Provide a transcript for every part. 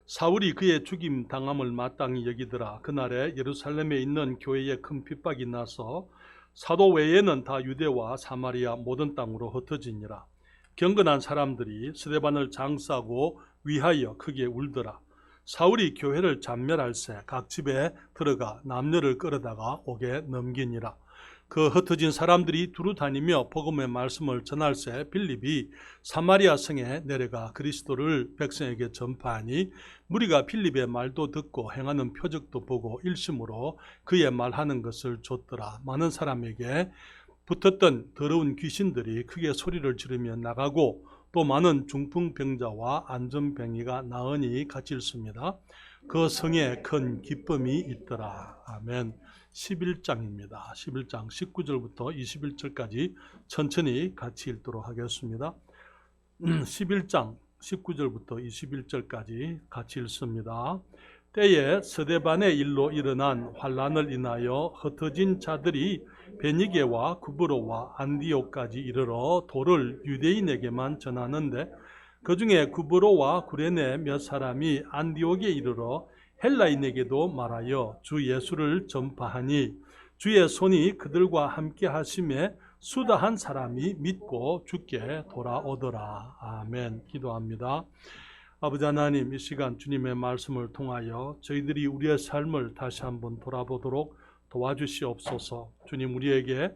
사울이 그의 죽임 당함을 마땅히 여기더라. 그날에 예루살렘에 있는 교회에 큰 핍박이 나서 사도 외에는 다 유대와 사마리아 모든 땅으로 흩어지니라. 경건한 사람들이 스데반을 장사하고 위하여 크게 울더라. 사울이 교회를 잔멸할새 각 집에 들어가 남녀를 끌어다가 옥에 넘기니라. 그 흩어진 사람들이 두루 다니며 복음의 말씀을 전할새 빌립이 사마리아 성에 내려가 그리스도를 백성에게 전파하니 무리가 빌립의 말도 듣고 행하는 표적도 보고 일심으로 그의 말하는 것을 좇더라. 많은 사람에게 붙었던 더러운 귀신들이 크게 소리를 지르며 나가고 또 많은 중풍병자와 안전병이가 나으니 같이 읽습니다. 그 성에 큰 기쁨이 있더라. 아멘. 11장입니다. 11장 19절부터 21절까지 천천히 같이 읽도록 하겠습니다. 11장 19절부터 21절까지 같이 읽습니다. 때에 스데반의 일로 일어난 환란을 인하여 흩어진 자들이 베니게와 구브로와 안디옥까지 이르러 도를 유대인에게만 전하는데 그 중에 구브로와 구레네 몇 사람이 안디옥에 이르러 헬라인에게도 말하여 주 예수를 전파하니 주의 손이 그들과 함께 하심에 수다한 사람이 믿고 주께 돌아오더라. 아멘. 기도합니다. 아버지 하나님, 이 시간 주님의 말씀을 통하여 저희들이 우리의 삶을 다시 한번 돌아보도록 도와주시옵소서. 주님, 우리에게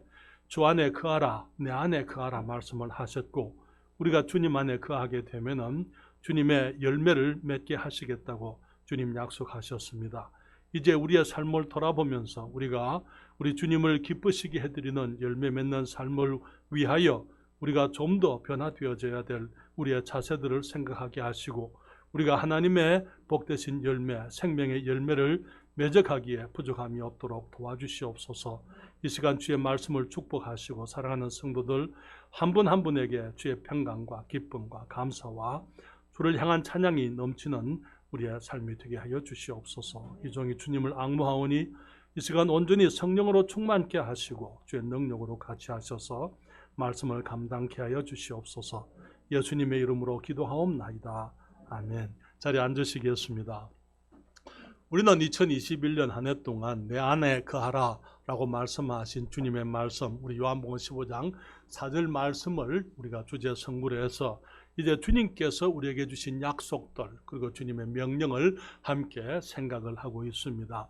주 안에 거하라, 내 안에 거하라 말씀을 하셨고 우리가 주님 안에 거하게 되면은 주님의 열매를 맺게 하시겠다고 주님 약속하셨습니다. 이제 우리의 삶을 돌아보면서 우리가 우리 주님을 기쁘시게 해드리는 열매 맺는 삶을 위하여 우리가 좀 더 변화되어져야 될 우리의 자세들을 생각하게 하시고 우리가 하나님의 복되신 열매, 생명의 열매를 맺어가기에 부족함이 없도록 도와주시옵소서. 이 시간 주의 말씀을 축복하시고 사랑하는 성도들 한 분 한 분에게 주의 평강과 기쁨과 감사와 주를 향한 찬양이 넘치는 우리의 삶이 되게 하여 주시옵소서. 이 종이 주님을 앙무하오니 이 시간 온전히 성령으로 충만케 하시고 주의 능력으로 같이 하셔서 말씀을 감당케 하여 주시옵소서. 예수님의 이름으로 기도하옵나이다. 아멘. 자리에 앉으시겠습니다. 우리는 2021년 한 해 동안 내 안에 거하라 라고 말씀하신 주님의 말씀, 우리 요한복음 15장 4절 말씀을 우리가 주제 성구로 해서 이제 주님께서 우리에게 주신 약속들 그리고 주님의 명령을 함께 생각을 하고 있습니다.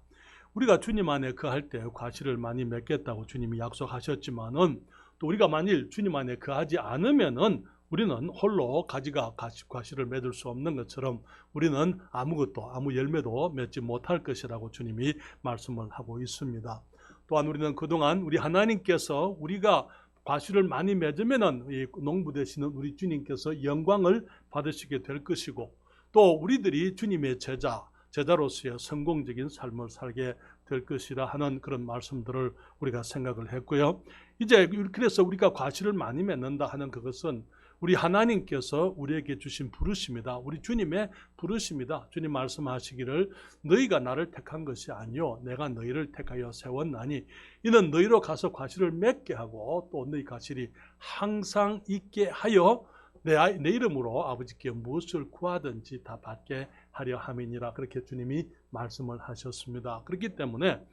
우리가 주님 안에 거할 때 과실을 많이 맺겠다고 주님이 약속하셨지만은 또 우리가 만일 주님 안에 거하지 않으면은 우리는 홀로 가지가 과실을 맺을 수 없는 것처럼 우리는 아무것도 아무 열매도 맺지 못할 것이라고 주님이 말씀을 하고 있습니다. 또한 우리는 그동안 우리 하나님께서 우리가 과실을 많이 맺으면은 이 농부 되시는 우리 주님께서 영광을 받으시게 될 것이고 또 우리들이 주님의 제자로서의 성공적인 삶을 살게 될 것이라 하는 그런 말씀들을 우리가 생각을 했고요. 이제 그래서 우리가 과실을 많이 맺는다 하는 그것은 우리 하나님께서 우리에게 주신 부르심이다. 우리 주님의 부르심이다. 주님 말씀하시기를 너희가 나를 택한 것이 아니요 내가 너희를 택하여 세웠나니 이는 너희로 가서 과실을 맺게 하고 또 너희 과실이 항상 있게 하여 내 이름으로 아버지께 무엇을 구하든지 다 받게 하려 함이니라. 그렇게 주님이 말씀을 하셨습니다. 그렇기 때문에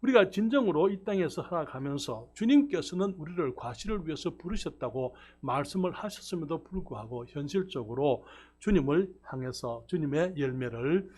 우리가 진정으로 이 땅에서 살아가면서 주님께서는 우리를 과실을 위해서 부르셨다고 말씀을 하셨음에도 불구하고 현실적으로 주님을 향해서 주님의 열매를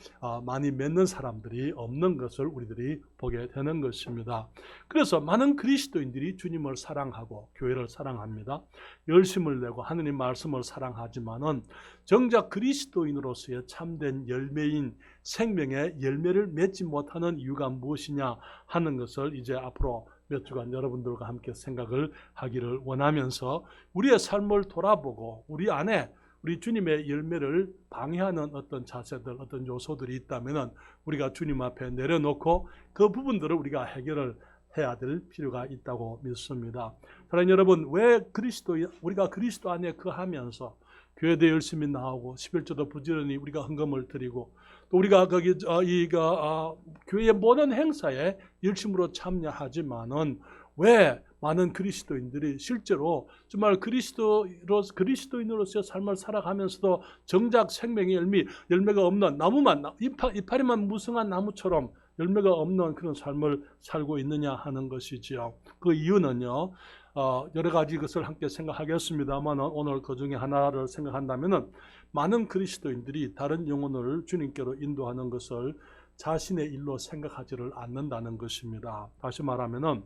많이 맺는 사람들이 없는 것을 우리들이 보게 되는 것입니다. 그래서 많은 그리스도인들이 주님을 사랑하고 교회를 사랑합니다. 열심을 내고 하느님 말씀을 사랑하지만은 정작 그리스도인으로서의 참된 열매인 생명의 열매를 맺지 못하는 이유가 무엇이냐 하는 것을 이제 앞으로 몇 주간 여러분들과 함께 생각을 하기를 원하면서 우리의 삶을 돌아보고 우리 안에 우리 주님의 열매를 방해하는 어떤 자세들, 어떤 요소들이 있다면 우리가 주님 앞에 내려놓고 그 부분들을 우리가 해결을 해야 될 필요가 있다고 믿습니다. 사랑하는 여러분, 왜 우리가 그리스도 안에 거하면서 교회도 열심히 나오고 11조도 부지런히 우리가 헌금을 드리고 또 우리가 교회의 모든 행사에 열심으로 참여하지만은 왜 많은 그리스도인들이 실제로 정말 그리스도인으로서의 삶을 살아가면서도 정작 생명의 열매가 없는 나무만, 이파리만 무성한 나무처럼 열매가 없는 그런 삶을 살고 있느냐 하는 것이지요. 그 이유는요, 여러 가지 것을 함께 생각하겠습니다만 오늘 그 중에 하나를 생각한다면 많은 그리스도인들이 다른 영혼을 주님께로 인도하는 것을 자신의 일로 생각하지를 않는다는 것입니다. 다시 말하면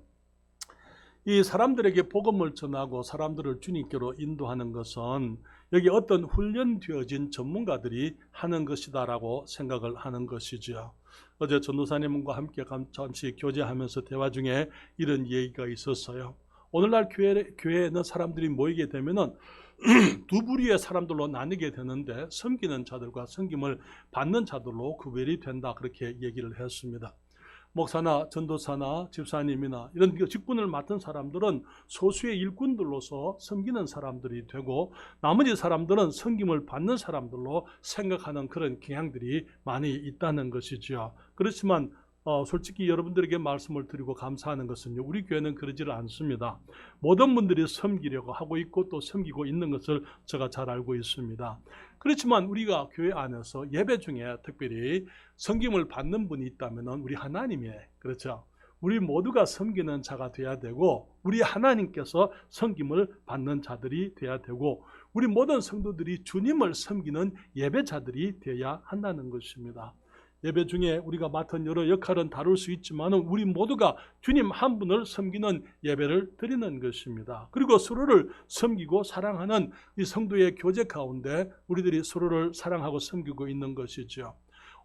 이 사람들에게 복음을 전하고 사람들을 주님께로 인도하는 것은 여기 어떤 훈련되어진 전문가들이 하는 것이다라고 생각을 하는 것이죠. 어제 전도사님과 함께 잠시 교제하면서 대화 중에 이런 얘기가 있었어요. 오늘날 교회에 있는 사람들이 모이게 되면은 두 부류의 사람들로 나뉘게 되는데 섬기는 자들과 섬김을 받는 자들로 구별이 된다, 그렇게 얘기를 했습니다. 목사나 전도사나 집사님이나 이런 직분을 맡은 사람들은 소수의 일꾼들로서 섬기는 사람들이 되고 나머지 사람들은 섬김을 받는 사람들로 생각하는 그런 경향들이 많이 있다는 것이죠. 그렇지만 솔직히 여러분들에게 말씀을 드리고 감사하는 것은요, 우리 교회는 그러지를 않습니다. 모든 분들이 섬기려고 하고 있고 또 섬기고 있는 것을 제가 잘 알고 있습니다. 그렇지만 우리가 교회 안에서 예배 중에 특별히 섬김을 받는 분이 있다면 우리 하나님의, 그렇죠, 우리 모두가 섬기는 자가 돼야 되고 우리 하나님께서 섬김을 받는 자들이 돼야 되고 우리 모든 성도들이 주님을 섬기는 예배자들이 되어야 한다는 것입니다. 예배 중에 우리가 맡은 여러 역할은 다룰 수 있지만 우리 모두가 주님 한 분을 섬기는 예배를 드리는 것입니다. 그리고 서로를 섬기고 사랑하는 이 성도의 교제 가운데 우리들이 서로를 사랑하고 섬기고 있는 것이죠.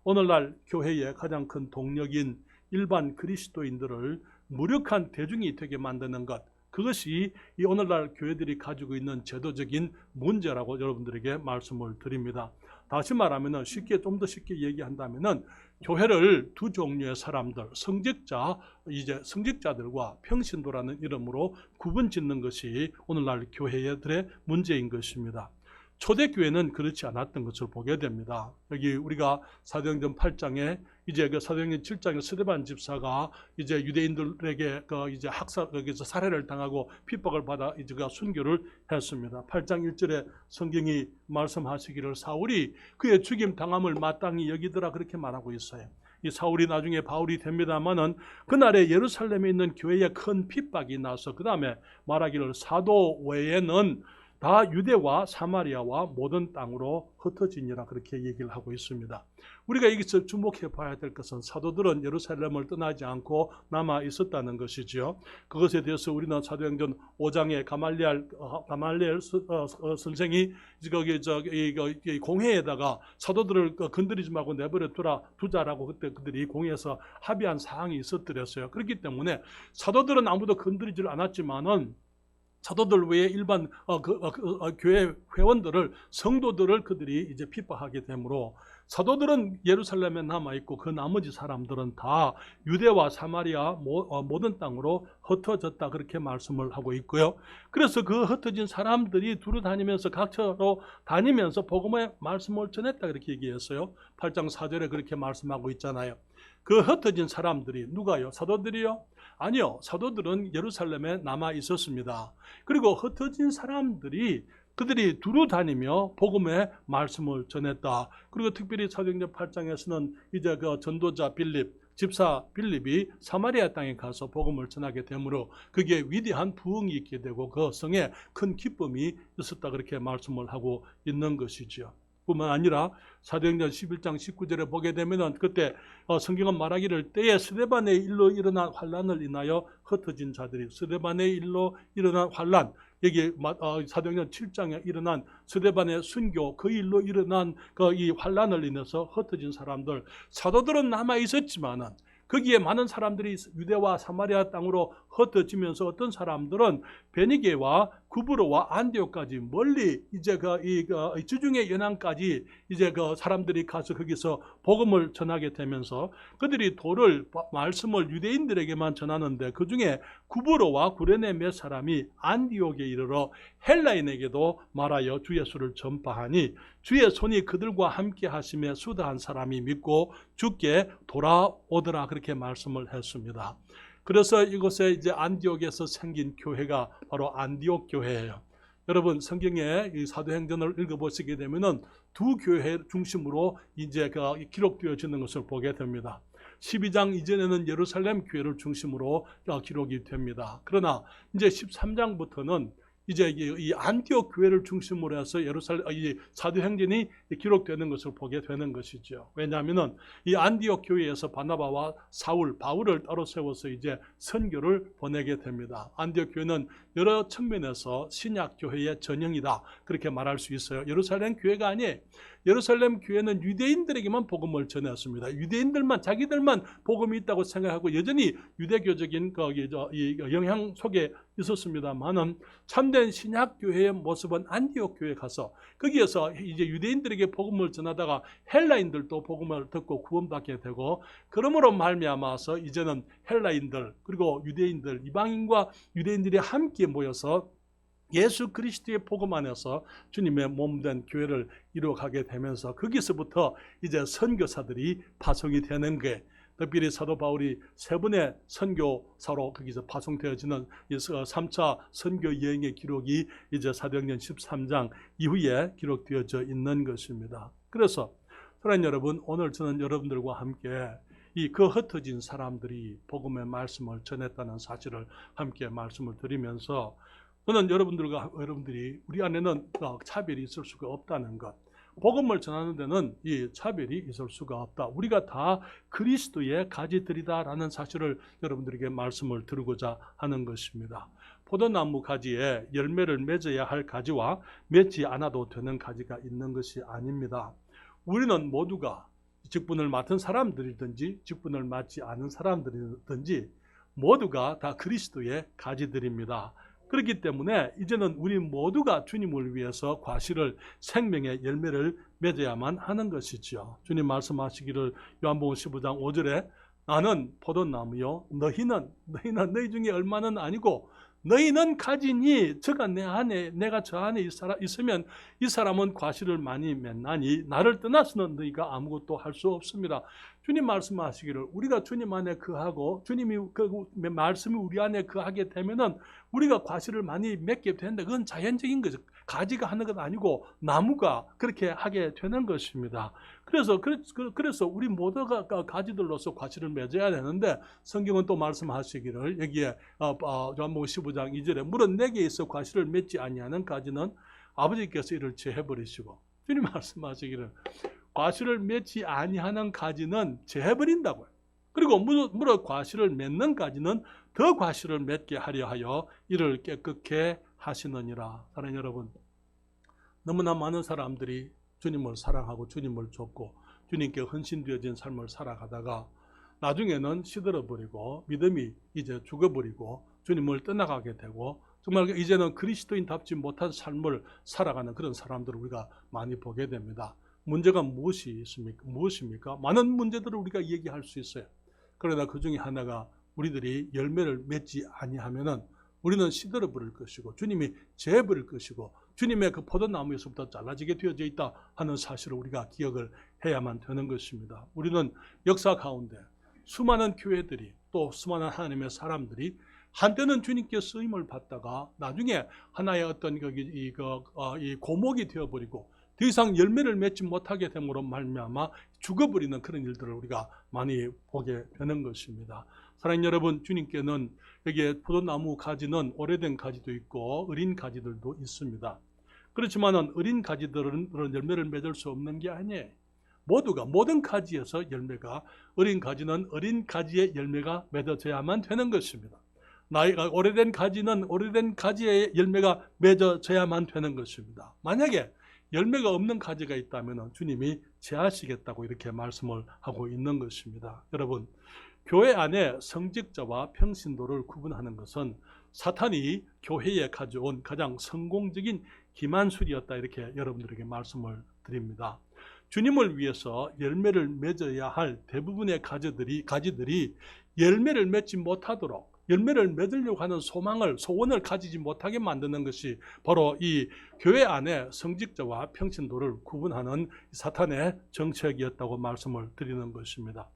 오늘날 교회의 가장 큰 동력인 일반 그리스도인들을 무력한 대중이 되게 만드는 것, 그것이 이 오늘날 교회들이 가지고 있는 제도적인 문제라고 여러분들에게 말씀을 드립니다. 다시 말하면 좀 더 쉽게 얘기한다면 교회를 두 종류의 사람들, 성직자들과 평신도라는 이름으로 구분 짓는 것이 오늘날 교회들의 문제인 것입니다. 초대교회는 그렇지 않았던 것을 보게 됩니다. 여기 우리가 사도행전 8장에 이제 그 사도행전 7장에 스데반 집사가 이제 유대인들에게 이제 거기서 살해를 당하고 핍박을 받아 이제 순교를 했습니다. 8장 1절에 성경이 말씀하시기를 사울이 그의 죽임 당함을 마땅히 여기더라, 그렇게 말하고 있어요. 이 사울이 나중에 바울이 됩니다만은 그날에 예루살렘에 있는 교회에 큰 핍박이 나서 그 다음에 말하기를 사도 외에는 다 유대와 사마리아와 모든 땅으로 흩어지니라, 그렇게 얘기를 하고 있습니다. 우리가 여기서 주목해 봐야 될 것은 사도들은 예루살렘을 떠나지 않고 남아 있었다는 것이죠. 그것에 대해서 우리는 사도행전 5장에 가말리엘 선생이 거기 공회에다가 사도들을 건드리지 말고 내버려 두자라고 그때 그들이 공회에서 합의한 사항이 있었더랬어요. 그렇기 때문에 사도들은 아무도 건드리질 않았지만은 사도들 외에 일반 교회 회원들을, 성도들을 그들이 이제 핍박하게 되므로 사도들은 예루살렘에 남아있고 그 나머지 사람들은 다 유대와 사마리아 모든 땅으로 흩어졌다, 그렇게 말씀을 하고 있고요. 그래서 그 흩어진 사람들이 두루 다니면서 각처로 다니면서 복음의 말씀을 전했다, 그렇게 얘기했어요. 8장 4절에 그렇게 말씀하고 있잖아요. 그 흩어진 사람들이 누가요? 사도들이요? 아니요. 사도들은 예루살렘에 남아 있었습니다. 그리고 흩어진 사람들이 그들이 두루 다니며 복음의 말씀을 전했다. 그리고 특별히 사도행전 8장에서는 이제 그 전도자 빌립, 집사 빌립이 사마리아 땅에 가서 복음을 전하게 되므로 그게 위대한 부흥이 있게 되고 그 성에 큰 기쁨이 있었다, 그렇게 말씀을 하고 있는 것이죠. 뿐만 아니라 사도행전 11장 19절에 보게 되면 그때 성경은 말하기를 때에 스데반의 일로 일어난 환란을 인하여 흩어진 자들이, 스데반의 일로 일어난 환란, 여기 사도행전 7장에 일어난 스데반의 순교, 그 일로 일어난 이 환란을 인해서 흩어진 사람들, 사도들은 남아 있었지만은 거기에 많은 사람들이 유대와 사마리아 땅으로 흩어지면서 어떤 사람들은 베니게와 구브로와 안디옥까지 멀리 이제 지중해 연안까지 이제 사람들이 가서 거기서 복음을 전하게 되면서 그들이 말씀을 유대인들에게만 전하는데 그 중에 구브로와 구레네 몇 사람이 안디옥에 이르러 헬라인에게도 말하여 주 예수를 전파하니 주의 손이 그들과 함께 하심에 수다한 사람이 믿고 주께 돌아오더라, 그렇게 말씀을 했습니다. 그래서 이곳에 이제 안디옥에서 생긴 교회가 바로 안디옥 교회예요. 여러분 성경에 이 사도행전을 읽어보시게 되면은 두 교회 중심으로 이제 기록되어지는 것을 보게 됩니다. 12장 이전에는 예루살렘 교회를 중심으로 기록이 됩니다. 그러나 이제 13장부터는 이제 이 안디옥 교회를 중심으로 해서 이 사도행전이 기록되는 것을 보게 되는 것이죠. 왜냐하면은 이 안디옥 교회에서 바나바와 바울을 따로 세워서 이제 선교를 보내게 됩니다. 안디옥 교회는 여러 측면에서 신약 교회의 전형이다 그렇게 말할 수 있어요. 예루살렘 교회가 아니에요. 예루살렘 교회는 유대인들에게만 복음을 전했습니다. 유대인들만 자기들만 복음이 있다고 생각하고 여전히 유대교적인 이 영향 속에 있었습니다만은 참된 신약 교회의 모습은 안디옥 교회에 가서 거기에서 이제 유대인들에게 복음을 전하다가 헬라인들도 복음을 듣고 구원받게 되고 그러므로 말미암아서 이제는 헬라인들 그리고 유대인들 이방인과 유대인들이 함께 모여서 예수 그리스도의 복음 안에서 주님의 몸된 교회를 이루어가게 되면서 거기서부터 이제 선교사들이 파송이 되는 게 특별히 사도 바울이 세 번의 선교사로 거기서 파송되어지는 3차 선교 여행의 기록이 이제 사도행전 13장 이후에 기록되어져 있는 것입니다. 그래서 사랑하는 여러분, 오늘 저는 여러분들과 함께 그 흩어진 사람들이 복음의 말씀을 전했다는 사실을 함께 말씀을 드리면서 저는 여러분들이 우리 안에는 차별이 있을 수가 없다는 것, 복음을 전하는 데는 이 차별이 있을 수가 없다. 우리가 다 그리스도의 가지들이다라는 사실을 여러분들에게 말씀을 드리고자 하는 것입니다. 포도나무 가지에 열매를 맺어야 할 가지와 맺지 않아도 되는 가지가 있는 것이 아닙니다. 우리는 모두가 직분을 맡은 사람들이든지 직분을 맡지 않은 사람들이든지 모두가 다 그리스도의 가지들입니다. 그렇기 때문에 이제는 우리 모두가 주님을 위해서 과실을 생명의 열매를 맺어야만 하는 것이지요. 주님 말씀하시기를 요한복음 15장 5절에 나는 포도나무요 너희는 너희 중에 얼마는 아니고 너희는 가지니 저가 내 안에 내가 저 안에 있으면 이 사람은 과실을 많이 맺나니 나를 떠나서는 너희가 아무것도 할 수 없습니다. 주님 말씀하시기를 우리가 주님 안에 거하고 주님이 그 말씀이 우리 안에 거하게 되면은 우리가 과실을 많이 맺게 되는데 그건 자연적인 거죠. 가지가 하는 건 아니고 나무가 그렇게 하게 되는 것입니다. 그래서 우리 모두가 가지들로서 과실을 맺어야 되는데 성경은 또 말씀하시기를 여기에 요한복음 15장 2절에 물은 내게 있어 과실을 맺지 아니하는 가지는 아버지께서 이를 제해버리시고 주님 말씀하시기를 과실을 맺지 아니하는 가지는 제해버린다고요. 그리고 무릇 과실을 맺는 가지는 더 과실을 맺게 하려 하여 이를 깨끗게 하시느니라. 사랑하는 여러분, 너무나 많은 사람들이 주님을 사랑하고 주님을 좇고 주님께 헌신되어진 삶을 살아가다가 나중에는 시들어버리고 믿음이 이제 죽어버리고 주님을 떠나가게 되고 정말 이제는 그리스도인답지 못한 삶을 살아가는 그런 사람들을 우리가 많이 보게 됩니다. 문제가 무엇입니까? 많은 문제들을 우리가 얘기할 수 있어요. 그러나 그 중에 하나가 우리들이 열매를 맺지 아니하면은 우리는 시들어버릴 것이고 주님이 제해버릴 것이고 주님의 그 포도나무에서부터 잘라지게 되어져 있다 하는 사실을 우리가 기억을 해야만 되는 것입니다. 우리는 역사 가운데 수많은 교회들이 또 수많은 하나님의 사람들이 한때는 주님께 쓰임을 받다가 나중에 하나의 어떤 이 고목이 되어버리고 더 이상 열매를 맺지 못하게 됨으로 말미암아 죽어버리는 그런 일들을 우리가 많이 보게 되는 것입니다. 사랑하는 여러분, 주님께는 여기에 포도나무 가지는 오래된 가지도 있고 어린 가지들도 있습니다. 그렇지만 어린 가지들은 열매를 맺을 수 없는 게 아니에요. 모든 가지에서 어린 가지는 어린 가지의 열매가 맺어져야만 되는 것입니다. 나이가 오래된 가지는 오래된 가지의 열매가 맺어져야만 되는 것입니다. 만약에 열매가 없는 가지가 있다면 주님이 제하시겠다고 이렇게 말씀을 하고 있는 것입니다. 여러분, 교회 안에 성직자와 평신도를 구분하는 것은 사탄이 교회에 가져온 가장 성공적인 기만술이었다 이렇게 여러분들에게 말씀을 드립니다. 주님을 위해서 열매를 맺어야 할 대부분의 가지들이 열매를 맺지 못하도록 열매를 맺으려고 하는 소원을 가지지 못하게 만드는 것이 바로 이 교회 안에 성직자와 평신도를 구분하는 사탄의 정책이었다고 말씀을 드리는 것입니다.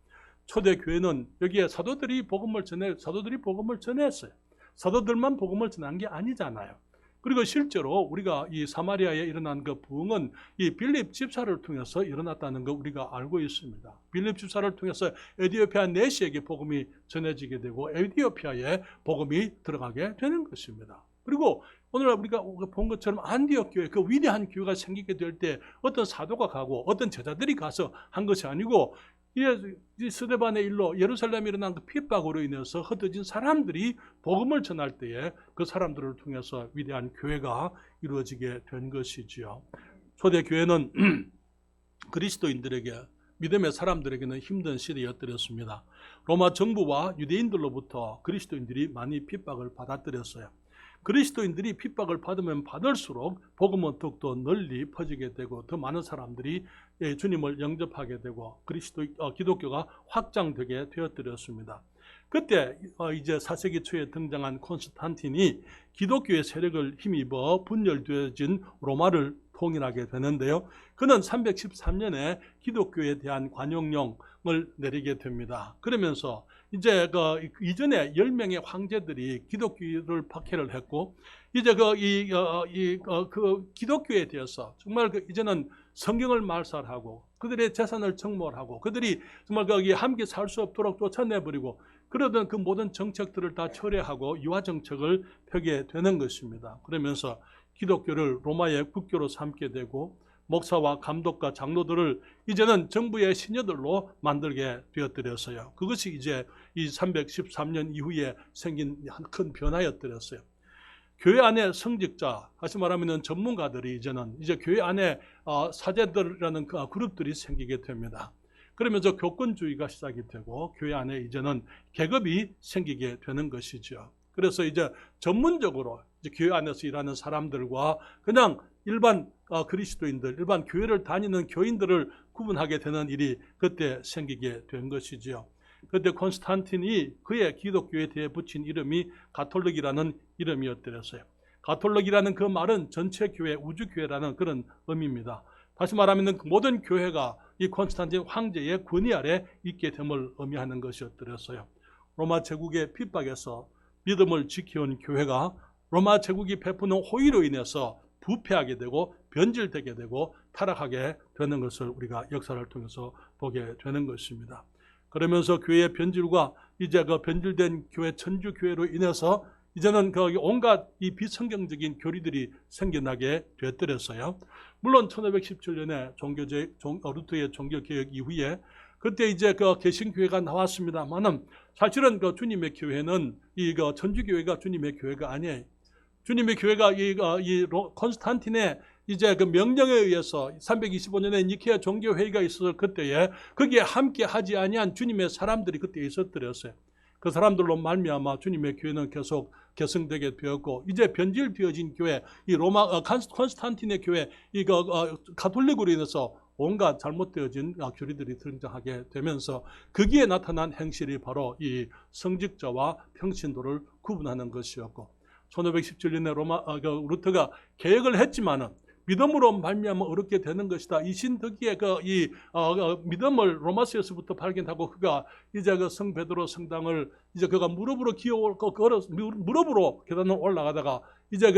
초대교회는 여기에 사도들이 복음을 전했어요. 사도들만 복음을 전한 게 아니잖아요. 그리고 실제로 우리가 이 사마리아에 일어난 그 부흥은 이 빌립 집사를 통해서 일어났다는 거 우리가 알고 있습니다. 빌립 집사를 통해서 에티오피아 내시에게 복음이 전해지게 되고 에티오피아에 복음이 들어가게 되는 것입니다. 그리고 오늘 우리가 본 것처럼 안디옥 교회, 그 위대한 교회가 생기게 될 때 어떤 사도가 가고 어떤 제자들이 가서 한 것이 아니고 이 스데반의 일로 예루살렘에 일어난 그 핍박으로 인해서 흩어진 사람들이 복음을 전할 때에 그 사람들을 통해서 위대한 교회가 이루어지게 된 것이지요. 초대교회는 그리스도인들에게, 믿음의 사람들에게는 힘든 시대였더랬습니다. 로마 정부와 유대인들로부터 그리스도인들이 많이 핍박을 받았더랬어요. 그리스도인들이 핍박을 받으면 받을수록 복음은 더욱더 널리 퍼지게 되고 더 많은 사람들이 주님을 영접하게 되고 기독교가 확장되게 되었더랬습니다. 그때 이제 4세기 초에 등장한 콘스탄틴이 기독교의 세력을 힘입어 분열되어진 로마를 통일하게 되는데요. 그는 313년에 기독교에 대한 관용령을 내리게 됩니다. 그러면서 이제 이전에 10명의 황제들이 기독교를 박해를 했고 이제 기독교에 대해서 정말 이제는 성경을 말살하고 그들의 재산을 정몰하고 그들이 정말 거기 함께 살 수 없도록 쫓아내버리고 그러던 그 모든 정책들을 다 철회하고 유화 정책을 펴게 되는 것입니다. 그러면서 기독교를 로마의 국교로 삼게 되고 목사와 감독과 장로들을 이제는 정부의 시녀들로 만들게 되었더랬어요. 그것이 이제 이 313년 이후에 생긴 큰 변화였더랬어요. 교회 안에 성직자, 다시 말하면 전문가들이 이제는 이제 교회 안에 사제들이라는 그룹들이 생기게 됩니다. 그러면서 교권주의가 시작이 되고 교회 안에 이제는 계급이 생기게 되는 것이죠. 그래서 이제 전문적으로 이제 교회 안에서 일하는 사람들과 그냥 일반 그리스도인들, 일반 교회를 다니는 교인들을 구분하게 되는 일이 그때 생기게 된 것이지요. 그때 콘스탄틴이 그의 기독교에 대해 붙인 이름이 가톨릭이라는 이름이었더랬어요. 가톨릭이라는 그 말은 전체 교회, 우주교회라는 그런 의미입니다. 다시 말하면 모든 교회가 이 콘스탄틴 황제의 권위 아래 있게 됨을 의미하는 것이었더랬어요. 로마 제국의 핍박에서 믿음을 지켜온 교회가 로마 제국이 베푸는 호의로 인해서 부패하게 되고 변질되게 되고 타락하게 되는 것을 우리가 역사를 통해서 보게 되는 것입니다. 그러면서 교회의 변질과 이제 그 변질된 교회 천주교회로 인해서 이제는 온갖 이 비성경적인 교리들이 생겨나게 됐더랬어요. 물론 1517년에 루터의 종교개혁 이후에 그때 이제 개신교회가 나왔습니다만은 사실은 주님의 교회는 천주교회가 주님의 교회가 아니에요. 주님의 교회가 콘스탄틴의 이제 그 명령에 의해서 325년에 니케아 종교회의가 있어서 그때에 거기에 함께 하지 아니한 주님의 사람들이 그때 있었더랬어요. 그 사람들로 말미암아 주님의 교회는 계속 계승되게 되었고 이제 변질되어진 교회, 이 로마 콘스탄틴의 교회, 가톨릭으로 인해서 온갖 잘못되어진 교리들이 등장하게 되면서 거기에 나타난 행실이 바로 이 성직자와 평신도를 구분하는 것이었고 1517년에 루터가 개혁을 했지만은 믿음으로 말미암아 얻게 되는 것이다. 이 신덕기의 믿음을 로마서에서부터 발견하고 그가 이제 성 베드로 성당을 이제 그가 무릎으로 무릎으로 계단을 올라가다가 이제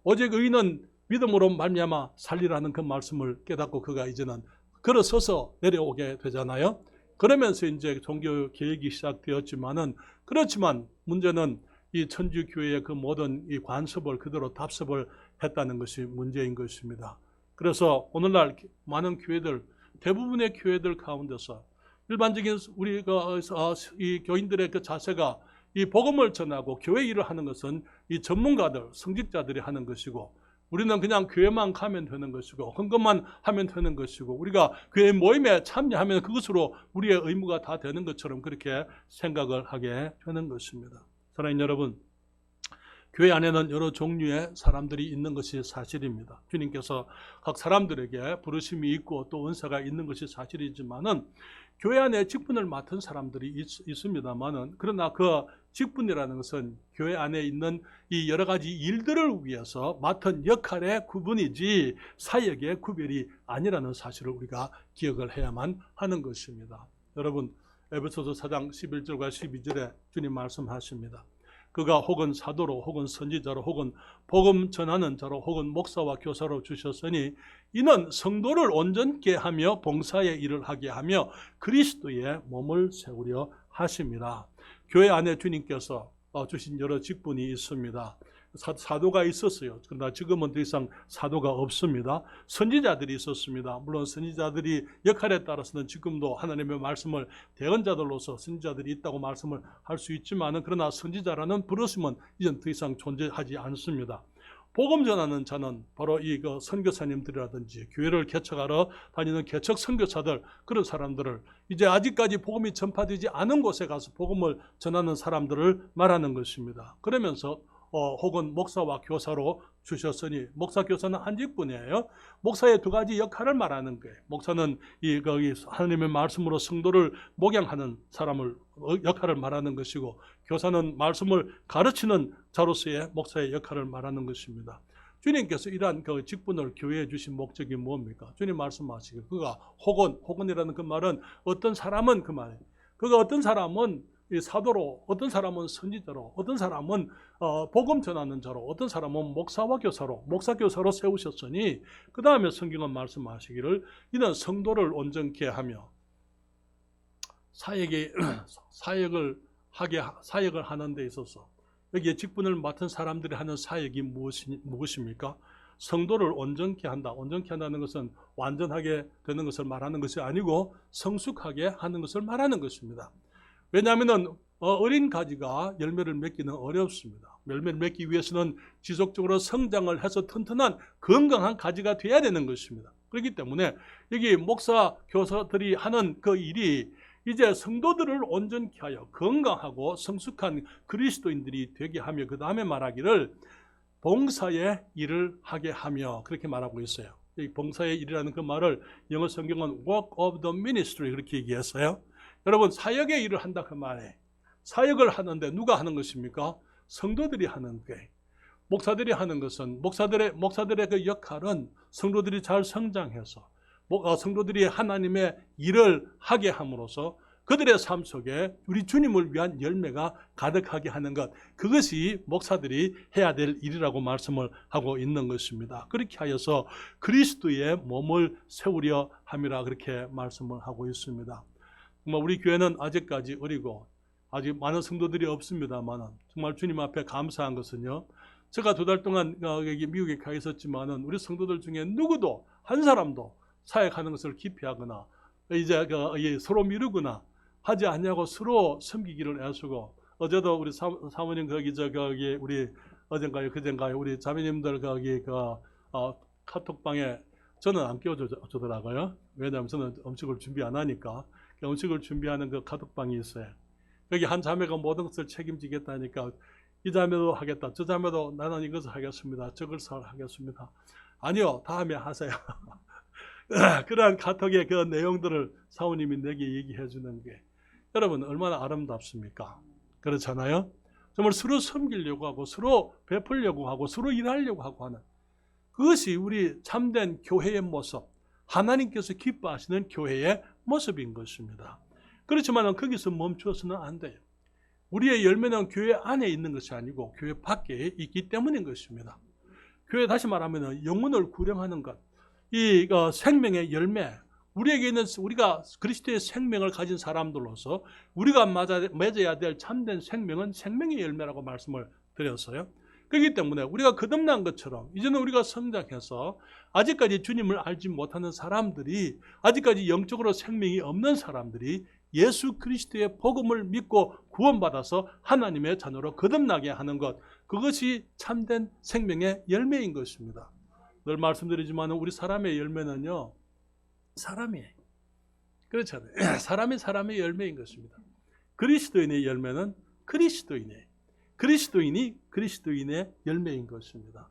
오직 의인은 믿음으로 말미암아 살리라는 그 말씀을 깨닫고 그가 이제는 걸어서서 내려오게 되잖아요. 그러면서 이제 종교 개혁이 시작되었지만은 그렇지만 문제는 이 천주교회의 그 모든 이 관습을 그대로 답습을 했다는 것이 문제인 것입니다. 그래서 오늘날 많은 교회들, 대부분의 교회들 가운데서 일반적인 우리 이 교인들의 그 자세가 이 복음을 전하고 교회 일을 하는 것은 이 전문가들, 성직자들이 하는 것이고 우리는 그냥 교회만 가면 되는 것이고 헌금만 하면 되는 것이고 우리가 교회 모임에 참여하면 그것으로 우리의 의무가 다 되는 것처럼 그렇게 생각을 하게 되는 것입니다. 사랑하는 여러분, 교회 안에는 여러 종류의 사람들이 있는 것이 사실입니다. 주님께서 각 사람들에게 부르심이 있고 또 은사가 있는 것이 사실이지만은 교회 안에 직분을 맡은 사람들이 있습니다만은 그러나 그 직분이라는 것은 교회 안에 있는 이 여러 가지 일들을 위해서 맡은 역할의 구분이지 사역의 구별이 아니라는 사실을 우리가 기억을 해야만 하는 것입니다. 여러분, 에베소서 4장 11절과 12절에 주님 말씀하십니다. 그가 혹은 사도로 혹은 선지자로 혹은 복음 전하는 자로 혹은 목사와 교사로 주셨으니 이는 성도를 온전케 하며 봉사의 일을 하게 하며 그리스도의 몸을 세우려 하심이라. 교회 안에 주님께서 주신 여러 직분이 있습니다. 사도가 있었어요. 그러나 지금은 더 이상 사도가 없습니다. 선지자들이 있었습니다. 물론 선지자들이 역할에 따라서는 지금도 하나님의 말씀을 대언자들로서 선지자들이 있다고 말씀을 할 수 있지만, 그러나 선지자라는 부르심은 이젠 더 이상 존재하지 않습니다. 복음 전하는 자는 바로 이 선교사님들이라든지 교회를 개척하러 다니는 개척 선교사들, 그런 사람들을, 이제 아직까지 복음이 전파되지 않은 곳에 가서 복음을 전하는 사람들을 말하는 것입니다. 그러면서 혹은 목사와 교사로 주셨으니, 목사 교사는 한 직분이에요. 목사의 두 가지 역할을 말하는 거예요. 목사는 거기 하나님의 말씀으로 성도를 목양하는 사람을 역할을 말하는 것이고, 교사는 말씀을 가르치는 자로서의 목사의 역할을 말하는 것입니다. 주님께서 이러한 그 직분을 교회에 주신 목적이 뭡니까? 주님 말씀하시길, 그가 혹은이라는 그 말은 어떤 사람은 그 말이에요. 그가 어떤 사람은 사도로, 어떤 사람은 선지자로, 어떤 사람은 복음 전하는 자로, 어떤 사람은 목사와 교사로, 목사 교사로 세우셨으니, 그 다음에 성경은 말씀하시기를 이는 성도를 온전케 하며 사역을 하는 데 있어서, 여기에 직분을 맡은 사람들이 하는 사역이 무엇입니까? 성도를 온전케 한다. 온전케 한다는 것은 완전하게 되는 것을 말하는 것이 아니고 성숙하게 하는 것을 말하는 것입니다. 왜냐하면 어린 가지가 열매를 맺기는 어렵습니다. 열매를 맺기 위해서는 지속적으로 성장을 해서 튼튼한 건강한 가지가 되어야 되는 것입니다. 그렇기 때문에 여기 목사, 교사들이 하는 그 일이 이제 성도들을 온전케 하여 건강하고 성숙한 그리스도인들이 되게 하며, 그 다음에 말하기를 봉사의 일을 하게 하며, 그렇게 말하고 있어요. 이 봉사의 일이라는 그 말을 영어 성경은 work of the ministry 그렇게 얘기했어요. 여러분, 사역의 일을 한다 그 말에, 사역을 하는데 누가 하는 것입니까? 성도들이 하는 게, 목사들이 하는 것은, 목사들의 그 역할은 성도들이 잘 성장해서 성도들이 하나님의 일을 하게 함으로써 그들의 삶 속에 우리 주님을 위한 열매가 가득하게 하는 것, 그것이 목사들이 해야 될 일이라고 말씀을 하고 있는 것입니다. 그렇게 하여서 그리스도의 몸을 세우려 함이라 그렇게 말씀을 하고 있습니다. 정말 우리 교회는 아직까지 어리고 아직 많은 성도들이 없습니다만, 정말 주님 앞에 감사한 것은요, 제가 2달 동안 여기 미국에 가 있었지만은 우리 성도들 중에 누구도 한 사람도 사역하는 것을 기피하거나 이제 서로 미루거나 하지 않냐고 서로 섬기기를 애쓰고, 어제도 우리 사모님 거기 우리 어젠가요 그젠가요 우리 자매님들 거기 카톡방에 저는 안 끼워주더라고요. 왜냐하면 저는 음식을 준비 안 하니까. 음식을 준비하는 그 카톡방이 있어요. 여기 한 자매가 모든 것을 책임지겠다니까, 이 자매도 하겠다, 저 자매도 나는 이것을 하겠습니다, 저것을 하겠습니다. 아니요, 다음에 하세요. 그러한 카톡의 그 내용들을 사모님이 내게 얘기해 주는 게, 여러분 얼마나 아름답습니까? 그렇잖아요? 정말 서로 섬기려고 하고 서로 베풀려고 하고 서로 일하려고 하고 하는, 그것이 우리 참된 교회의 모습, 하나님께서 기뻐하시는 교회의 모습인 것입니다. 그렇지만 거기서 멈추어서는 안 돼요. 우리의 열매는 교회 안에 있는 것이 아니고 교회 밖에 있기 때문인 것입니다. 교회, 다시 말하면 영혼을 구령하는 것, 이 생명의 열매, 우리에게 있는, 우리가 그리스도의 생명을 가진 사람들로서 우리가 맺어야 될 참된 생명은 생명의 열매라고 말씀을 드렸어요. 그렇기 때문에 우리가 거듭난 것처럼 이제는 우리가 성장해서 아직까지 주님을 알지 못하는 사람들이, 아직까지 영적으로 생명이 없는 사람들이 예수 그리스도의 복음을 믿고 구원받아서 하나님의 자녀로 거듭나게 하는 것, 그것이 참된 생명의 열매인 것입니다. 늘 말씀드리지만 우리 사람의 열매는요, 사람이에요. 그렇잖아요. 사람의 열매인 것입니다. 그리스도인의 열매는 그리스도인이에요. 그리스도인이 그리스도인의 열매인 것입니다.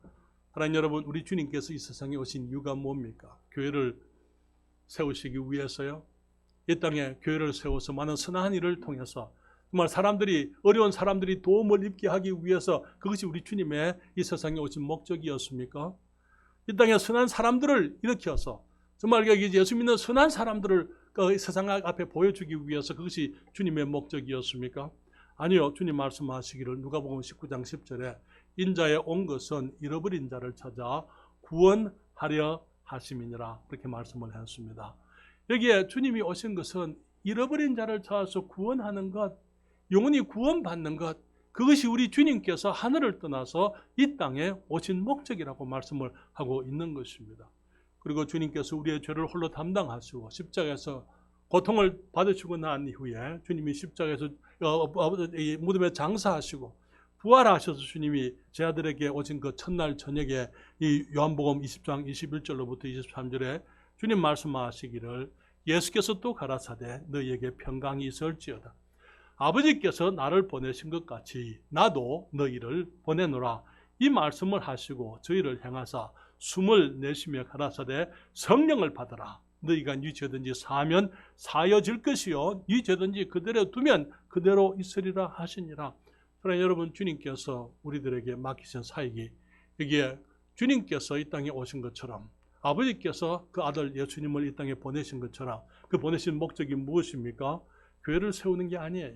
하나님 여러분, 우리 주님께서 이 세상에 오신 이유가 뭡니까? 교회를 세우시기 위해서요. 이 땅에 교회를 세워서 많은 선한 일을 통해서 정말 어려운 사람들이 도움을 입게 하기 위해서, 그것이 우리 주님의 이 세상에 오신 목적이었습니까? 이 땅에 선한 사람들을 일으켜서 정말 예수 믿는 선한 사람들을 그 세상 앞에 보여주기 위해서 그것이 주님의 목적이었습니까? 아니요. 주님 말씀하시기를 누가복음 19장 10절에 인자에 온 것은 잃어버린 자를 찾아 구원하려 하심이니라 그렇게 말씀을 했습니다. 여기에 주님이 오신 것은 잃어버린 자를 찾아서 구원하는 것, 영혼이 구원받는 것, 그것이 우리 주님께서 하늘을 떠나서 이 땅에 오신 목적이라고 말씀을 하고 있는 것입니다. 그리고 주님께서 우리의 죄를 홀로 담당하시고 십자가에서 고통을 받으시고 난 이후에 주님이 십자가에서 무덤에 장사하시고 부활하셔서 주님이 제 아들에게 오신 그 첫날 저녁에 이 요한복음 20장 21절로부터 23절에 주님 말씀하시기를 예수께서 또 가라사대 너희에게 평강이 있을지어다. 아버지께서 나를 보내신 것 같이 나도 너희를 보내노라. 이 말씀을 하시고 저희를 향하사 숨을 내쉬며 가라사대 성령을 받으라. 너희가 네 죄든지 사하면 사여질 것이요 네 죄든지 그대로 두면 그대로 있으리라 하시니라. 그러나 여러분 주님께서 우리들에게 맡기신 사역이 여기에 주님께서 이 땅에 오신 것처럼 아버지께서 그 아들 예수님을 이 땅에 보내신 것처럼 그 보내신 목적이 무엇입니까? 교회를 세우는 게 아니에요.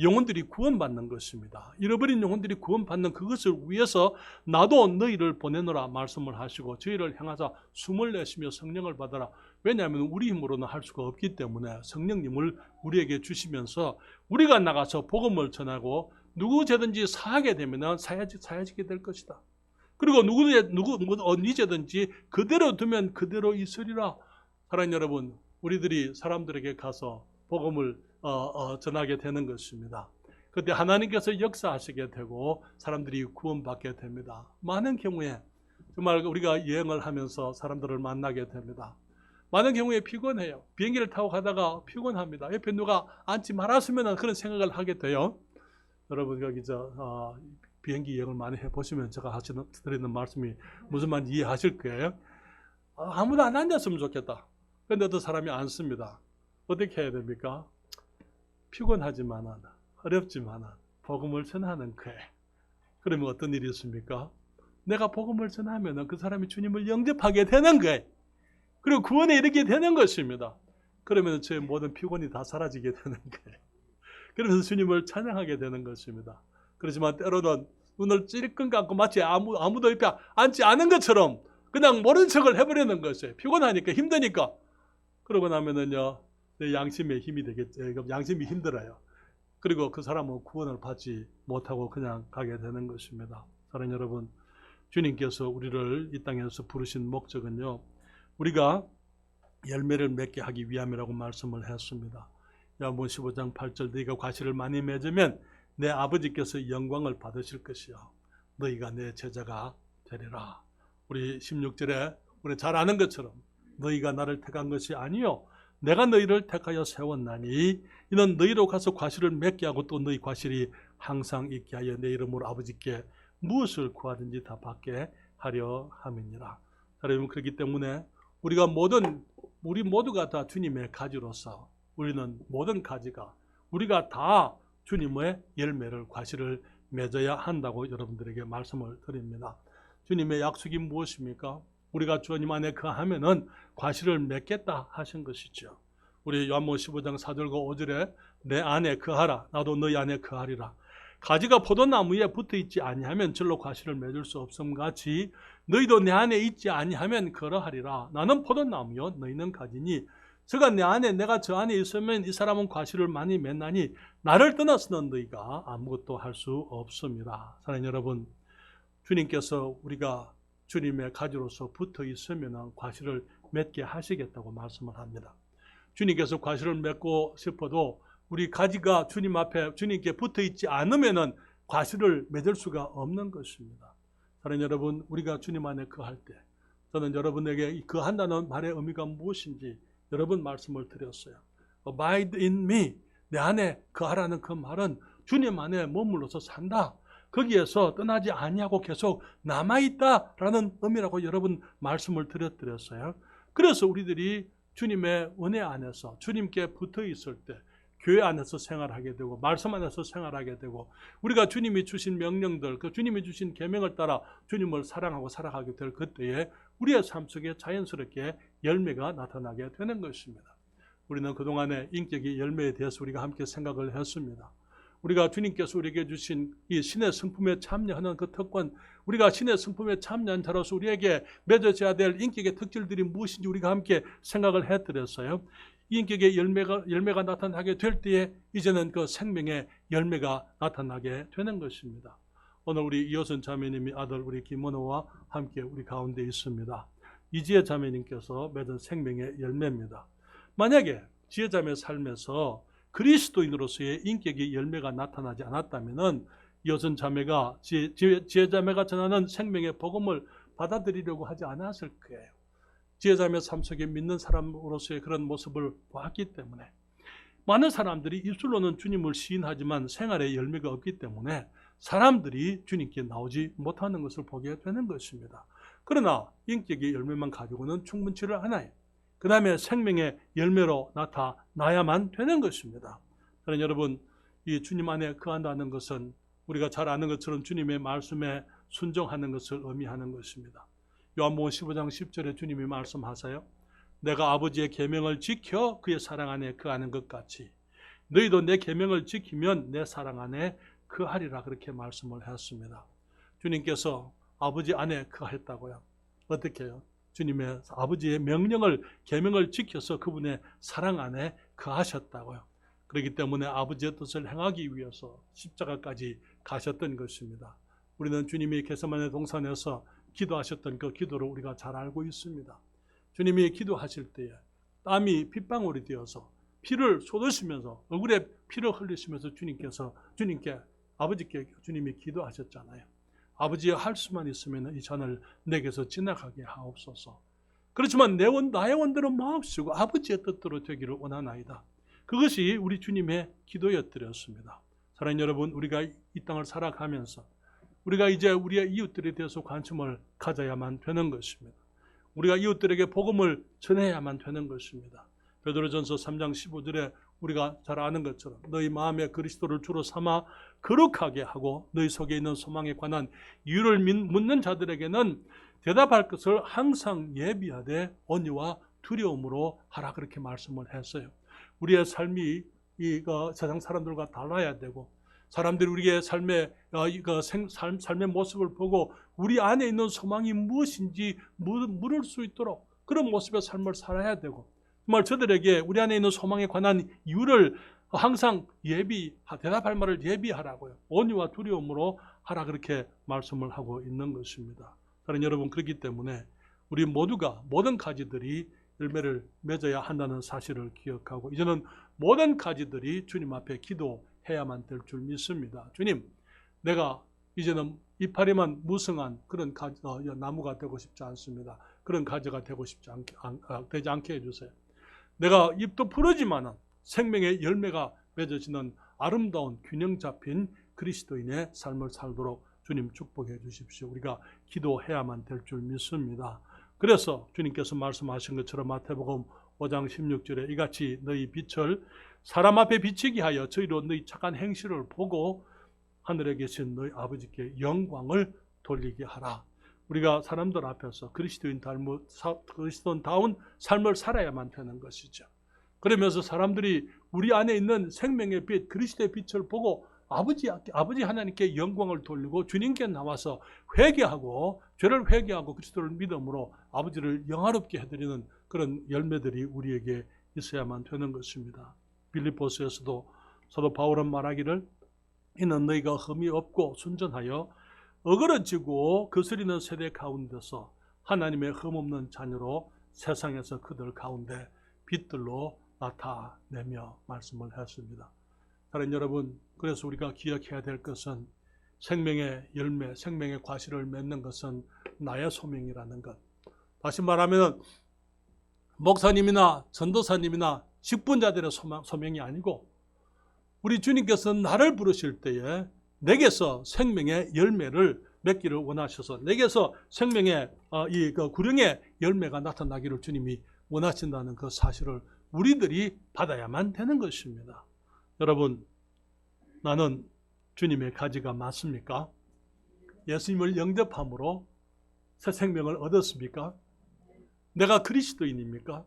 영혼들이 구원받는 것입니다. 잃어버린 영혼들이 구원받는 그것을 위해서 나도 너희를 보내노라 말씀을 하시고 저희를 향하사 숨을 내쉬며 성령을 받아라. 왜냐하면 우리 힘으로는 할 수가 없기 때문에 성령님을 우리에게 주시면서 우리가 나가서 복음을 전하고 누구 죄든지 사하게 되면 사야지게 될 것이다. 그리고 어디 죄든지 그대로 두면 그대로 있으리라. 사랑하는 여러분, 우리들이 사람들에게 가서 복음을 전하게 되는 것입니다. 그때 하나님께서 역사하시게 되고 사람들이 구원받게 됩니다. 많은 경우에 정말 우리가 여행을 하면서 사람들을 만나게 됩니다. 많은 경우에 피곤해요. 비행기를 타고 가다가 피곤합니다. 옆에 누가 앉지 말았으면 그런 생각을 하게 돼요. 여러분 여기 비행기 여행을 많이 해보시면 제가 드리는 말씀이 무슨 말인지 이해하실 거예요. 아무도 안 앉았으면 좋겠다. 그런데 어떤 사람이 앉습니다. 어떻게 해야 됩니까? 피곤하지만은 어렵지만은 복음을 전하는 거예요. 그러면 어떤 일이 있습니까? 내가 복음을 전하면 그 사람이 주님을 영접하게 되는 거예요. 그리고 구원에 이르게 되는 것입니다. 그러면 제 모든 피곤이 다 사라지게 되는 거예요. 그러면서 주님을 찬양하게 되는 것입니다. 그렇지만 때로는 눈을 찔끔 감고 마치 아무도 옆에 앉지 않은 것처럼 그냥 모른 척을 해버리는 것이에요. 피곤하니까 힘드니까. 그러고 나면은요 내 양심에 힘이 되겠죠. 양심이 힘들어요. 그리고 그 사람은 구원을 받지 못하고 그냥 가게 되는 것입니다. 사랑하는 여러분, 주님께서 우리를 이 땅에서 부르신 목적은요 우리가 열매를 맺게 하기 위함이라고 말씀을 했습니다. 요한복음 15장 8절 너희가 과실을 많이 맺으면 내 아버지께서 영광을 받으실 것이요 너희가 내 제자가 되리라. 우리 16절에 우리 잘 아는 것처럼 너희가 나를 택한 것이 아니요 내가 너희를 택하여 세웠나니 이는 너희로 가서 과실을 맺게 하고 또 너희 과실이 항상 있게 하여 내 이름으로 아버지께 무엇을 구하든지 다 받게 하려 함이니라. 여러분 그렇기 때문에 우리 모두가 다 주님의 가지로서 우리는 모든 가지가 우리가 다 주님의 열매를 과실을 맺어야 한다고 여러분들에게 말씀을 드립니다. 주님의 약속이 무엇입니까? 우리가 주님 안에 거하면은 과실을 맺겠다 하신 것이죠. 우리 요한복음 15장 4절과 5절에 내 안에 거하라 나도 너희 안에 거하리라. 가지가 포도나무에 붙어 있지 아니하면 절로 과실을 맺을 수 없음 같이 너희도 내 안에 있지 아니하면 그러하리라. 나는 포도나무요 너희는 가지니 저가 내 안에 내가 저 안에 있으면 이 사람은 과실을 많이 맺나니 나를 떠나서는 너희가 아무것도 할 수 없습니다. 사랑하는 여러분, 주님께서 우리가 주님의 가지로서 붙어 있으면 과실을 맺게 하시겠다고 말씀을 합니다. 주님께서 과실을 맺고 싶어도 우리 가지가 주님 앞에 주님께 붙어 있지 않으면 과실을 맺을 수가 없는 것입니다. 사랑하는 여러분, 우리가 주님 안에 거할 때 저는 여러분에게 거한다는 말의 의미가 무엇인지 여러 번 말씀을 드렸어요. Abide in me, 내 안에 거하라는 그 말은 주님 안에 머물러서 산다. 거기에서 떠나지 아니하고 계속 남아있다라는 의미라고 여러 번 말씀을 드렸어요. 그래서 우리들이 주님의 은혜 안에서 주님께 붙어 있을 때 교회 안에서 생활하게 되고 말씀 안에서 생활하게 되고 우리가 주님이 주신 명령들, 그 주님이 주신 계명을 따라 주님을 사랑하고 살아가게 될 그때에 우리의 삶 속에 자연스럽게 열매가 나타나게 되는 것입니다. 우리는 그동안의 인격의 열매에 대해서 우리가 함께 생각을 했습니다. 우리가 주님께서 우리에게 주신 이 신의 성품에 참여하는 그 특권, 우리가 신의 성품에 참여한 자로서 우리에게 맺어져야 될 인격의 특질들이 무엇인지 우리가 함께 생각을 해드렸어요. 이 인격의 열매가 나타나게 될 때에 이제는 그 생명의 열매가 나타나게 되는 것입니다. 오늘 우리 이호선 자매님이 아들 우리 김원호와 함께 우리 가운데 있습니다. 이지혜 자매님께서 맺은 생명의 열매입니다. 만약에 지혜자매 삶에서 그리스도인으로서의 인격의 열매가 나타나지 않았다면 이호선 자매가 지혜자매가 전하는 생명의 복음을 받아들이려고 하지 않았을 거예요. 지혜자매 삶 속에 믿는 사람으로서의 그런 모습을 보았기 때문에 많은 사람들이 입술로는 주님을 시인하지만 생활에 열매가 없기 때문에 사람들이 주님께 나오지 못하는 것을 보게 되는 것입니다. 그러나 인격의 열매만 가지고는 충분치를 않아요. 그 다음에 생명의 열매로 나타나야만 되는 것입니다. 그러나 여러분, 이 주님 안에 거한다는 것은 우리가 잘 아는 것처럼 주님의 말씀에 순종하는 것을 의미하는 것입니다. 요한복음 15장 10절에 주님이 말씀하세요. 내가 아버지의 계명을 지켜 그의 사랑 안에 거하는 것 같이 너희도 내 계명을 지키면 내 사랑 안에 거하리라 그렇게 말씀을 했습니다. 주님께서 아버지 안에 거했다고요. 어떻게 해요? 주님의 아버지의 명령을 계명을 지켜서 그분의 사랑 안에 거하셨다고요. 그렇기 때문에 아버지의 뜻을 행하기 위해서 십자가까지 가셨던 것입니다. 우리는 주님이 겟세마네 동산에서 기도하셨던 그 기도를 우리가 잘 알고 있습니다. 주님이 기도하실 때에 땀이 핏방울이 되어서 피를 쏟으시면서 얼굴에 피를 흘리시면서 주님께 아버지께 주님이 기도하셨잖아요. 아버지의 할 수만 있으면 이 잔을 내게서 지나가게 하옵소서. 그렇지만 나의 원대로 마옵시고 아버지의 뜻대로 되기를 원하나이다. 그것이 우리 주님의 기도였더랬습니다. 사랑하는 여러분, 우리가 이 땅을 살아가면서 우리가 이제 우리의 이웃들에 대해서 관심을 가져야만 되는 것입니다. 우리가 이웃들에게 복음을 전해야만 되는 것입니다. 베드로전서 3장 15절에 우리가 잘 아는 것처럼 너희 마음에 그리스도를 주로 삼아 거룩하게 하고 너희 속에 있는 소망에 관한 이유를 묻는 자들에게는 대답할 것을 항상 예비하되 온유와 두려움으로 하라 그렇게 말씀을 했어요. 우리의 삶이 세상 사람들과 달라야 되고 사람들이 우리의 삶의 모습을 보고 우리 안에 있는 소망이 무엇인지 물을 수 있도록 그런 모습의 삶을 살아야 되고 정말 저들에게 우리 안에 있는 소망에 관한 이유를 항상 대답할 말을 예비하라고요. 온유와 두려움으로 하라 그렇게 말씀을 하고 있는 것입니다. 사랑하는 여러분, 그렇기 때문에 우리 모두가 모든 가지들이 열매를 맺어야 한다는 사실을 기억하고 이제는 모든 가지들이 주님 앞에 기도해야만 될 줄 믿습니다. 주님, 내가 이제는 이파리만 무성한 그런 나무가 되고 싶지 않습니다. 그런 가지가 되지 않게 해주세요. 내가 잎도 푸르지만 생명의 열매가 맺어지는 아름다운 균형 잡힌 그리스도인의 삶을 살도록 주님 축복해 주십시오. 우리가 기도해야만 될 줄 믿습니다. 그래서 주님께서 말씀하신 것처럼 마태복음 5장 16절에 이같이 너희 빛을 사람 앞에 비치게 하여 저희로 너희 착한 행실을 보고 하늘에 계신 너희 아버지께 영광을 돌리게 하라. 우리가 사람들 앞에서 그리스도인다운 삶을 살아야만 되는 것이죠. 그러면서 사람들이 우리 안에 있는 생명의 빛, 그리스도의 빛을 보고 아버지 하나님께 영광을 돌리고 주님께 나와서 회개하고 죄를 회개하고 그리스도를 믿음으로 아버지를 영화롭게 해드리는 그런 열매들이 우리에게 있어야만 되는 것입니다. 빌립보서에서도 사도 바울은 말하기를 이는 너희가 흠이 없고 순전하여 어그러지고 거스리는 세대 가운데서 하나님의 흠없는 자녀로 세상에서 그들 가운데 빛들로 나타내며 말씀을 했습니다. 사랑하는 여러분, 그래서 우리가 기억해야 될 것은 생명의 열매, 생명의 과실을 맺는 것은 나의 소명이라는 것. 다시 말하면 목사님이나 전도사님이나 직분자들의 소명이 아니고 우리 주님께서는 나를 부르실 때에 내게서 생명의 열매를 맺기를 원하셔서 내게서 생명의 구령의 열매가 나타나기를 주님이 원하신다는 그 사실을 우리들이 받아야만 되는 것입니다. 여러분, 나는 주님의 가지가 맞습니까? 예수님을 영접함으로 새 생명을 얻었습니까? 내가 그리스도인입니까?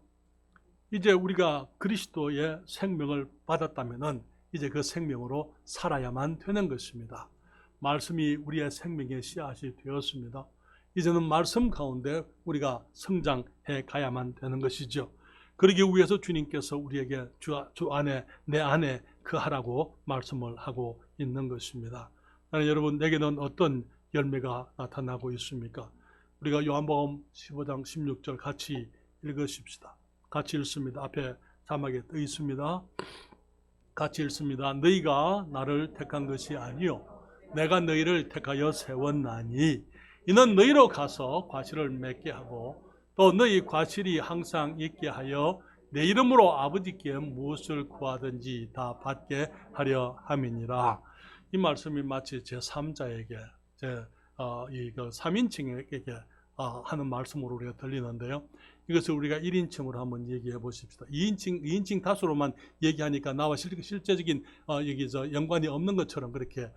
이제 우리가 그리스도의 생명을 받았다면은 이제 그 생명으로 살아야만 되는 것입니다. 말씀이 우리의 생명의 씨앗이 되었습니다. 이제는 말씀 가운데 우리가 성장해 가야만 되는 것이죠. 그러기 위해서 주님께서 우리에게 주 안에 내 안에 거하라고 말씀을 하고 있는 것입니다. 여러분, 내게는 어떤 열매가 나타나고 있습니까? 우리가 요한복음 15장 16절 같이 읽으십시다. 같이 읽습니다. 앞에 자막에 떠 있습니다. 같이 읽습니다. 너희가 나를 택한 것이 아니요 내가 너희를 택하여 세웠나니 이는 너희로 가서 과실을 맺게 하고 또 너희 과실이 항상 있게 하여 내 이름으로 아버지께 무엇을 구하든지 다 받게 하려 함이니라. 이 말씀이 마치 제3자에게 이 3인칭에게 하는 말씀으로 우리가 들리는데요. 이것을 우리가 1인칭으로 한번 얘기해 보십시다. 2인칭 다수로만 얘기하니까 나와 실제적인 연관이 없는 것처럼 그렇게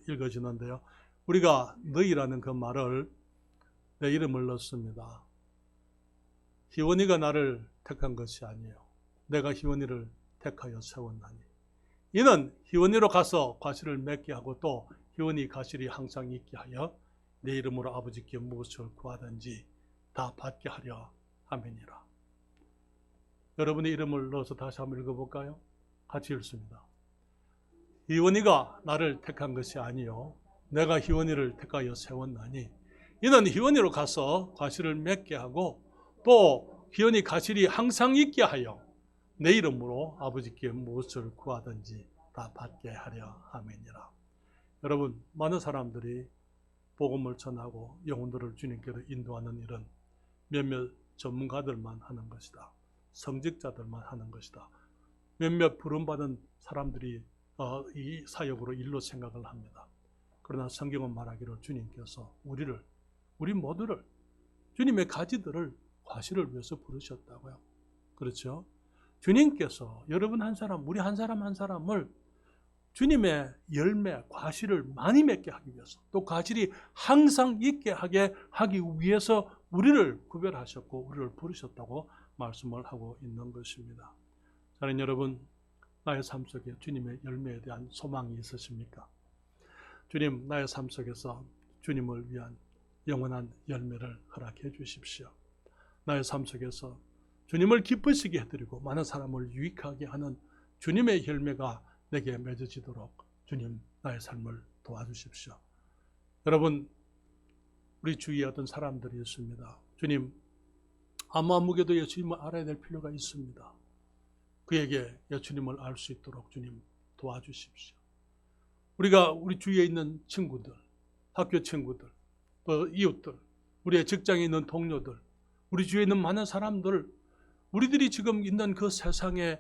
읽어지는데요. 우리가 너희라는 그 말을 내 이름을 넣습니다. 희원이가 나를 택한 것이 아니에요. 내가 희원이를 택하여 세웠나니 이는 희원이로 가서 과실을 맺게 하고 또 희원이 과실이 항상 있게 하여 내 이름으로 아버지께 무엇을 구하든지 다 받게 하려 함이니라. 여러분의 이름을 넣어서 다시 한번 읽어볼까요? 같이 읽습니다. 희원이가 나를 택한 것이 아니요 내가 희원이를 택하여 세웠나니 이는 희원이로 가서 과실을 맺게 하고 또 희원이 과실이 항상 있게 하여 내 이름으로 아버지께 무엇을 구하든지 다 받게 하려 함이니라. 여러분, 많은 사람들이 복음을 전하고 영혼들을 주님께로 인도하는 일은 몇몇 전문가들만 하는 것이다. 성직자들만 하는 것이다. 몇몇 부름받은 사람들이 이 사역으로 일로 생각을 합니다. 그러나 성경은 말하기를 주님께서 우리 모두를 주님의 가지들을 과실을 위해서 부르셨다고요. 그렇죠? 주님께서 여러분 한 사람, 우리 한 사람 한 사람을 주님의 열매, 과실을 많이 맺게 하기 위해서 또 과실이 항상 있게 하기 위해서 우리를 구별하셨고 우리를 부르셨다고 말씀을 하고 있는 것입니다. 사랑하는 여러분, 나의 삶 속에 주님의 열매에 대한 소망이 있으십니까? 주님, 나의 삶 속에서 주님을 위한 영원한 열매를 허락해 주십시오. 나의 삶 속에서 주님을 기쁘시게 해드리고 많은 사람을 유익하게 하는 주님의 열매가 내게 맺어지도록 주님 나의 삶을 도와주십시오. 여러분, 우리 주위에 어떤 사람들이 있습니다. 주님, 아무개도 예수님을 알아야 될 필요가 있습니다. 그에게 예수님을 알 수 있도록 주님 도와주십시오. 우리 주위에 있는 친구들, 학교 친구들, 또 이웃들, 우리의 직장에 있는 동료들, 우리 주위에 있는 많은 사람들, 우리들이 지금 있는 그 세상에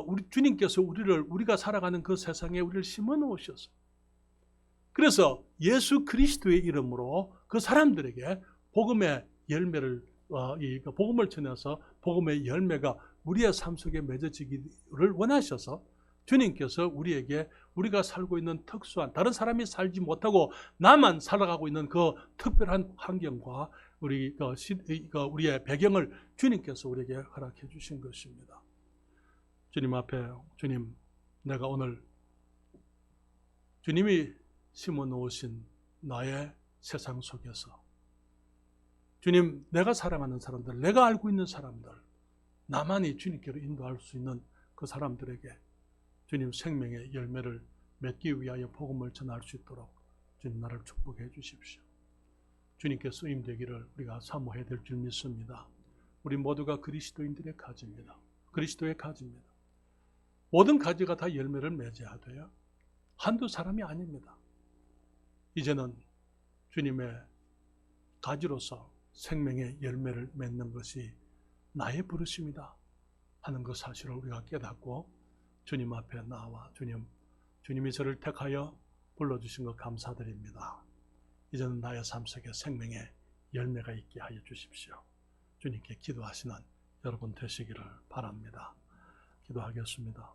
우리 주님께서 우리가 살아가는 그 세상에 우리를 심어 놓으셨어요. 그래서 예수 그리스도의 이름으로 그 사람들에게 복음의 열매를 복음을 전해서 복음의 열매가 우리의 삶 속에 맺어지기를 원하셔서 주님께서 우리에게 우리가 살고 있는 특수한 다른 사람이 살지 못하고 나만 살아가고 있는 그 특별한 환경과 우리의 배경을 주님께서 우리에게 허락해 주신 것입니다. 주님 앞에 주님, 내가 오늘 주님이 심어 놓으신 나의 세상 속에서 주님, 내가 사랑하는 사람들, 내가 알고 있는 사람들, 나만이 주님께로 인도할 수 있는 그 사람들에게 주님 생명의 열매를 맺기 위하여 복음을 전할 수 있도록 주님 나를 축복해 주십시오. 주님께 쓰임되기를 우리가 사모해야 될 줄 믿습니다. 우리 모두가 그리스도인들의 가지입니다. 그리스도의 가지입니다. 모든 가지가 다 열매를 맺어야 돼요. 한두 사람이 아닙니다. 이제는 주님의 가지로서 생명의 열매를 맺는 것이 나의 부르심이다 하는 그 사실을 우리가 깨닫고 주님 앞에 나와 주님이 저를 택하여 불러주신 것 감사드립니다. 이제는 나의 삶 속에 생명의 열매가 있게 하여 주십시오. 주님께 기도하시는 여러분 되시기를 바랍니다. 기도하겠습니다.